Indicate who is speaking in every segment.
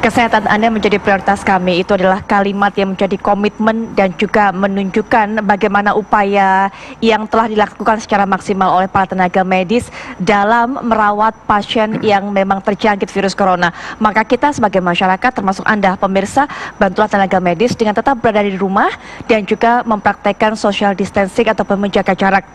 Speaker 1: Kesehatan Anda menjadi prioritas kami. Itu adalah kalimat yang menjadi komitmen dan juga menunjukkan bagaimana upaya yang telah dilakukan secara maksimal oleh para tenaga medis dalam merawat pasien yang memang terjangkit virus corona. Maka kita sebagai masyarakat, termasuk Anda pemirsa, bantulah tenaga medis dengan tetap berada di rumah dan juga mempraktekkan social distancing ataupun menjaga jarak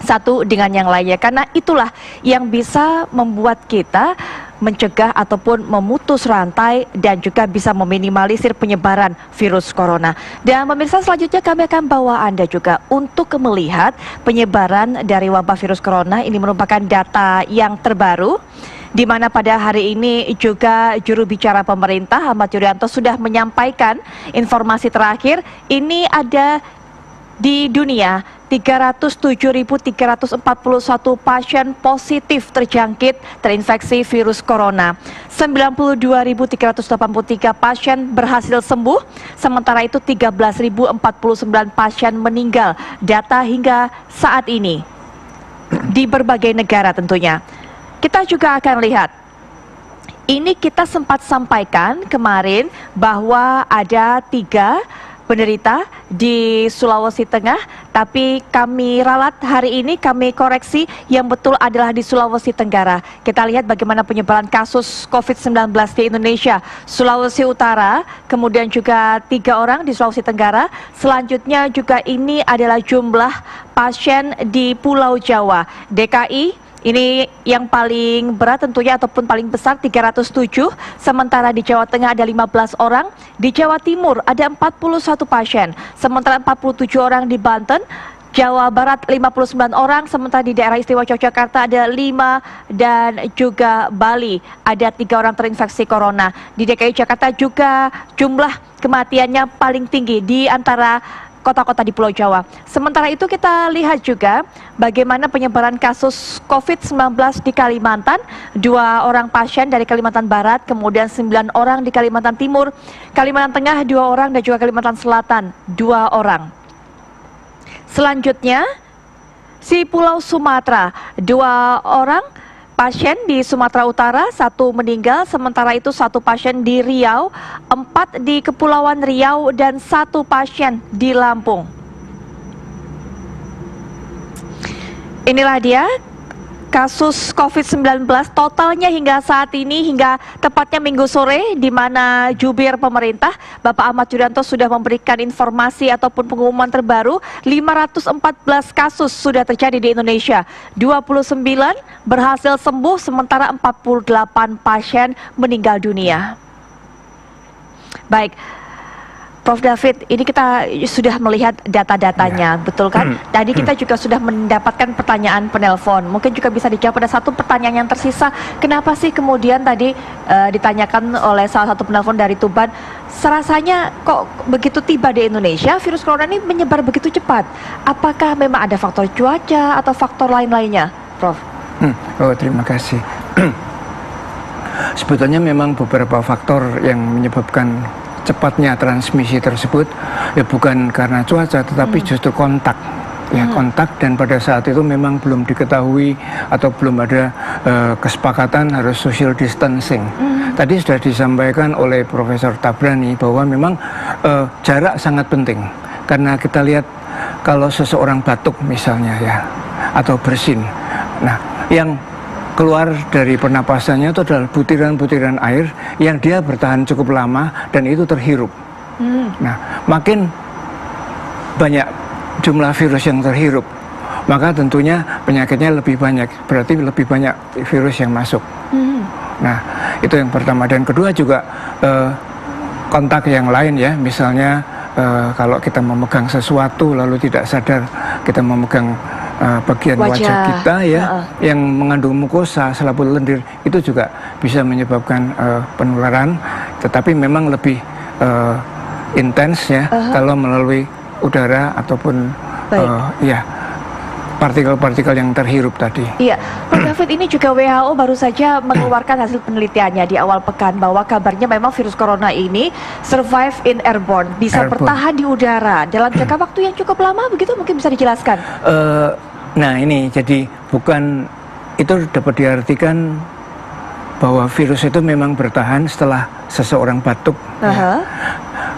Speaker 1: satu dengan yang lainnya, karena itulah yang bisa membuat kita mencegah ataupun memutus rantai dan juga bisa meminimalisir penyebaran virus corona. Dan pemirsa, selanjutnya kami akan bawa Anda juga untuk melihat penyebaran dari wabah virus corona. Ini merupakan data yang terbaru, di mana pada hari ini juga juru bicara pemerintah Ahmad Yuryanto sudah menyampaikan informasi terakhir. Ini ada di dunia 307.341 pasien positif terjangkit terinfeksi virus corona. 92.383 pasien berhasil sembuh, sementara itu 13.049 pasien meninggal. Data hingga saat ini di berbagai negara tentunya. Kita juga akan lihat, ini kita sempat sampaikan kemarin bahwa ada 3 penderita di Sulawesi Tengah, tapi kami ralat hari ini, kami koreksi, yang betul adalah di Sulawesi Tenggara. Kita lihat bagaimana penyebaran kasus COVID-19 di Indonesia. Sulawesi Utara, kemudian juga 3 orang di Sulawesi Tenggara. Selanjutnya juga ini adalah jumlah pasien di Pulau Jawa. DKI ini yang paling berat tentunya ataupun paling besar 307, sementara di Jawa Tengah ada 15 orang, di Jawa Timur ada 41 pasien, sementara 47 orang di Banten, Jawa Barat 59 orang, sementara di daerah istimewa Yogyakarta ada 5 dan juga Bali ada 3 orang terinfeksi corona. Di DKI Jakarta juga jumlah kematiannya paling tinggi di antara kota-kota di Pulau Jawa. Sementara itu kita lihat juga bagaimana penyebaran kasus COVID-19 di Kalimantan. 2 orang pasien dari Kalimantan Barat, kemudian 9 orang di Kalimantan Timur, Kalimantan Tengah 2 orang dan juga Kalimantan Selatan 2 orang. Selanjutnya si Pulau Sumatera, 2 orang pasien di Sumatera Utara, 1 meninggal, sementara itu 1 pasien di Riau, 4 di Kepulauan Riau, dan 1 pasien di Lampung. Inilah dia kasus COVID-19 totalnya hingga saat ini, hingga tepatnya Minggu sore, di mana jubir pemerintah Bapak Ahmad Yuryanto sudah memberikan informasi ataupun pengumuman terbaru. 514 kasus sudah terjadi di Indonesia, 29 berhasil sembuh, sementara 48 pasien meninggal dunia. Baik, Prof. David, ini kita sudah melihat data-datanya, betul kan? Tadi kita juga sudah mendapatkan pertanyaan penelpon. Mungkin juga bisa dijawab. Ada satu pertanyaan yang tersisa. Kenapa sih kemudian tadi ditanyakan oleh salah satu penelpon dari Tuban, serasanya kok begitu tiba di Indonesia, virus corona ini menyebar begitu cepat? Apakah memang ada faktor cuaca atau faktor lain-lainnya, Prof?
Speaker 2: Oh, terima kasih. Sebetulnya memang beberapa faktor yang menyebabkan cepatnya transmisi tersebut, ya bukan karena cuaca, tetapi justru kontak. Ya, kontak, dan pada saat itu memang belum diketahui atau belum ada kesepakatan harus social distancing. Tadi sudah disampaikan oleh Profesor Tabrani bahwa memang jarak sangat penting, karena kita lihat kalau seseorang batuk misalnya ya, atau bersin, nah yang keluar dari pernapasannya itu adalah butiran-butiran air yang dia bertahan cukup lama dan itu terhirup. Nah, makin banyak jumlah virus yang terhirup, maka tentunya penyakitnya lebih banyak, berarti lebih banyak virus yang masuk. Nah, itu yang pertama. Dan kedua juga kontak yang lain ya, misalnya kalau kita memegang sesuatu lalu tidak sadar kita memegang bagian wajah kita ya, yang mengandung mukosa, selaput lendir, itu juga bisa menyebabkan penularan, tetapi memang lebih intens ya kalau melalui udara ataupun ya partikel-partikel yang terhirup tadi. Iya,
Speaker 1: Prof. David, ini juga WHO baru saja mengeluarkan hasil penelitiannya di awal pekan bahwa kabarnya memang virus corona ini survive in airborne, bisa bertahan di udara dalam jangka waktu yang cukup lama, begitu mungkin bisa dijelaskan?
Speaker 2: Nah ini jadi bukan, itu dapat diartikan bahwa virus itu memang bertahan setelah seseorang batuk. Ya.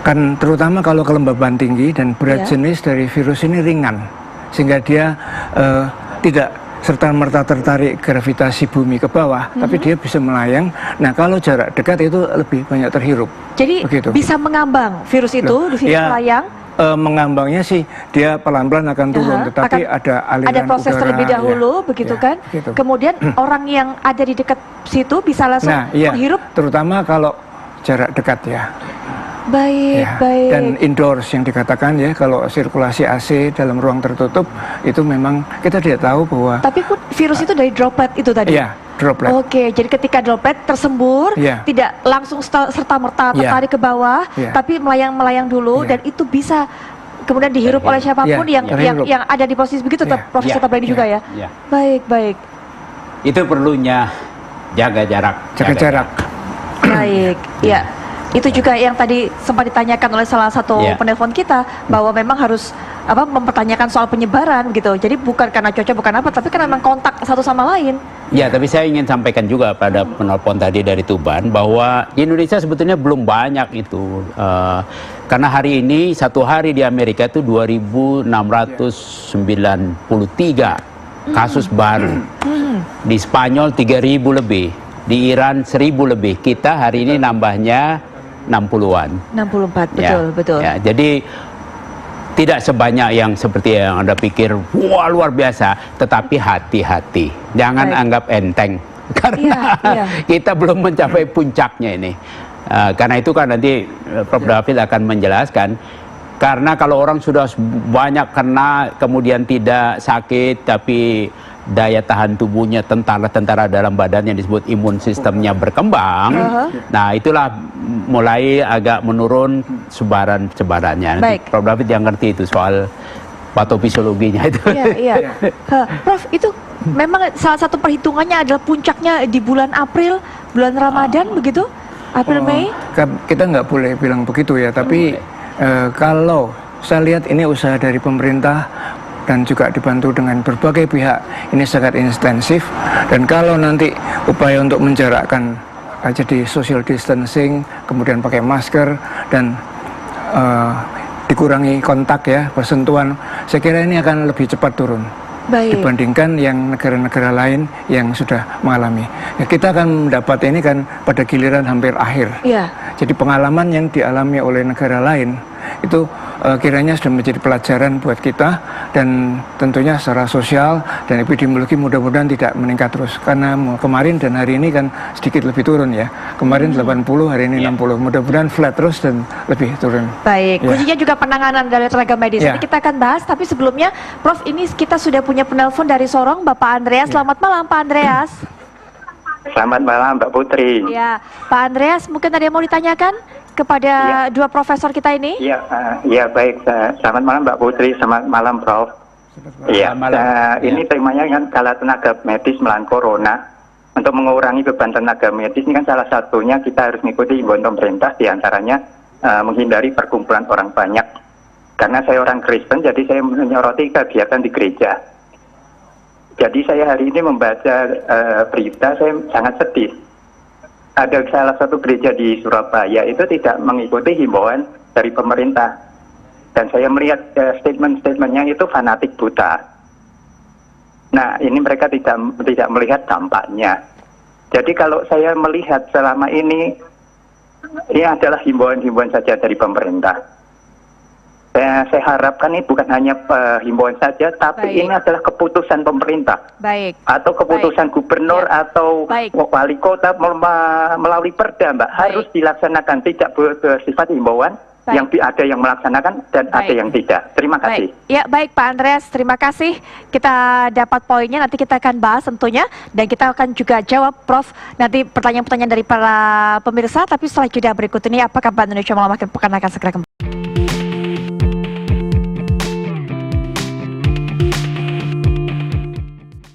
Speaker 2: Kan terutama kalau kelembaban tinggi dan berat jenis dari virus ini ringan, sehingga dia tidak serta-merta tertarik gravitasi bumi ke bawah, tapi dia bisa melayang. Nah, kalau jarak dekat itu lebih banyak terhirup.
Speaker 1: Jadi
Speaker 2: begitu.
Speaker 1: Bisa mengambang virus itu, virus melayang?
Speaker 2: Mengambangnya sih dia pelan-pelan akan turun, tetapi ada aliran
Speaker 1: ada proses
Speaker 2: udara,
Speaker 1: terlebih dahulu, begitu kan?
Speaker 2: Gitu.
Speaker 1: Kemudian orang yang ada di dekat situ bisa langsung menghirup?
Speaker 2: Terutama kalau jarak dekat ya.
Speaker 1: Baik, baik.
Speaker 2: Dan indoors yang dikatakan ya, kalau sirkulasi AC dalam ruang tertutup itu memang kita tidak tahu bahwa. Tapi
Speaker 1: virus itu dari droplet itu tadi?
Speaker 2: Iya, droplet.
Speaker 1: Oke, jadi ketika droplet tersembur, tidak langsung serta-merta tertarik ke bawah, tapi melayang-melayang dulu, dan itu bisa kemudian dihirup oleh siapapun yang ada di posisi begitu, Profesor Tabrani juga ya? Baik, baik.
Speaker 3: Itu perlunya jaga jarak.
Speaker 2: Jaga jarak.
Speaker 1: Baik, ya. Itu juga yang tadi sempat ditanyakan oleh salah satu penelpon kita, bahwa memang harus mempertanyakan soal penyebaran gitu. Jadi bukan karena cuaca, bukan apa, tapi karena memang kontak satu sama lain.
Speaker 3: Ya, tapi saya ingin sampaikan juga pada penelpon tadi dari Tuban bahwa di Indonesia sebetulnya belum banyak itu. Karena hari ini satu hari di Amerika itu 2.693 kasus baru. Di Spanyol 3.000 lebih. Di Iran 1.000 lebih. Kita hari ini nambahnya 60-an.
Speaker 1: 64, betul.
Speaker 3: Ya, jadi tidak sebanyak yang seperti yang Anda pikir, wah luar biasa, tetapi hati-hati. Jangan anggap enteng. Karena kita belum mencapai puncaknya ini. Karena itu kan nanti Prof. David akan menjelaskan. Karena kalau orang sudah banyak kena, kemudian tidak sakit, tapi daya tahan tubuhnya, tentara dalam badannya disebut imun sistemnya berkembang, nah itulah mulai agak menurun sebarannya. Nanti Prof. David yang ngerti itu soal patofisiologinya itu.
Speaker 1: Iya. Prof, itu memang salah satu perhitungannya adalah puncaknya di bulan April, bulan Ramadan begitu? April, Mei?
Speaker 2: Kita nggak boleh bilang begitu ya, tapi kalau saya lihat ini usaha dari pemerintah dan juga dibantu dengan berbagai pihak, ini sangat intensif. Dan kalau nanti upaya untuk menjarakkan jadi social distancing, kemudian pakai masker dan dikurangi kontak ya, bersentuhan, saya kira ini akan lebih cepat turun dibandingkan yang negara-negara lain yang sudah mengalami. Ya, kita akan mendapat ini kan pada giliran hampir akhir. Jadi pengalaman yang dialami oleh negara lain itu kiranya sudah menjadi pelajaran buat kita, dan tentunya secara sosial dan epidemiologi mudah-mudahan tidak meningkat terus, karena kemarin dan hari ini kan sedikit lebih turun ya, kemarin 80, hari ini 60, mudah-mudahan flat terus dan lebih turun.
Speaker 1: Baik, kuncinya juga penanganan dari tenaga medis. Nanti kita akan bahas, tapi sebelumnya Prof, ini kita sudah punya penelpon dari Sorong, Bapak Andreas. Selamat malam Pak Andreas.
Speaker 4: Selamat malam Mbak Putri.
Speaker 1: Ya, Pak Andreas, mungkin ada yang mau ditanyakan kepada dua profesor kita ini?
Speaker 4: Iya, baik. Selamat malam Mbak Putri, selamat malam Prof. Iya, ini temanya kan kalau tenaga medis melawan corona. Untuk mengurangi beban tenaga medis ini kan salah satunya kita harus mengikuti imbauan pemerintah, diantaranya menghindari perkumpulan orang banyak. Karena saya orang Kristen, jadi saya menyoroti kegiatan di gereja. Jadi saya hari ini membaca berita, saya sangat sedih. Ada salah satu gereja di Surabaya itu tidak mengikuti himbauan dari pemerintah, dan saya melihat statement-statementnya itu fanatik buta. Nah, ini mereka tidak melihat dampaknya. Jadi kalau saya melihat selama ini adalah himbauan-himbauan saja dari pemerintah. Saya harapkan ini bukan hanya himbauan saja, tapi ini adalah keputusan pemerintah. Atau keputusan gubernur atau wali kota melalui perda, Mbak. Harus dilaksanakan, tidak bersifat himbauan. Yang ada yang melaksanakan dan ada yang tidak. Terima kasih.
Speaker 1: Ya, baik Pak Andreas, terima kasih. Kita dapat poinnya, nanti kita akan bahas tentunya, dan kita akan juga jawab Prof nanti pertanyaan-pertanyaan dari para pemirsa. Tapi setelah jeda berikut ini, apakah Bank Indonesia Malam akan segera kembali?